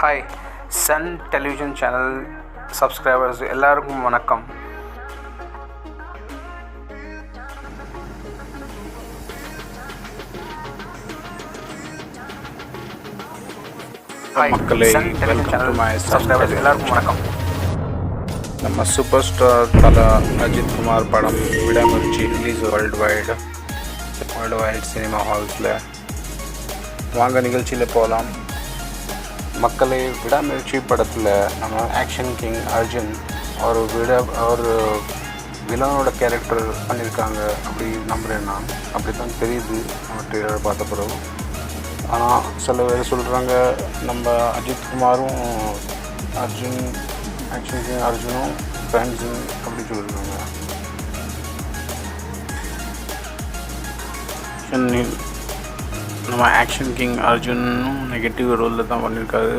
Hi Sun television channel subscribers எல்லாருக்கும் வணக்கம். மக்களே, வெல்கம் டு மை சப்ஸ்கிரைபர்ஸ் எல்லாருக்கும் வணக்கம். நம்ம சூப்பர் ஸ்டார் தல அஜித் குமார் படம் விடாமுயற்சி ரிலீஸ் வேர்ல்டு வைடு சினிமா ஹால்ஸில். வாங்க நிகழ்ச்சியில் போகலாம். மக்களே, விடாமுயற்சி படத்தில் நம்ம ஆக்ஷன் கிங் அர்ஜுன் ஒரு வில்லனோட கேரக்டர் பண்ணியிருக்காங்க அப்படி நம்புகிறேன் நான். அப்படி தான் தெரியுது நம்ம ட்ரெய்லரை பார்த்த பிறகு. ஆனால் சில பேர் சொல்கிறாங்க நம்ம அஜித் குமாரும் ஆக்ஷன் கிங் அர்ஜுனும் ஃப்ரெண்ட்ஸு அப்படி சொல்லியிருக்காங்க. நம்ம ஆக்ஷன் கிங் அர்ஜுனும் நெகட்டிவ் ரோலில் தான் பண்ணியிருக்காரு.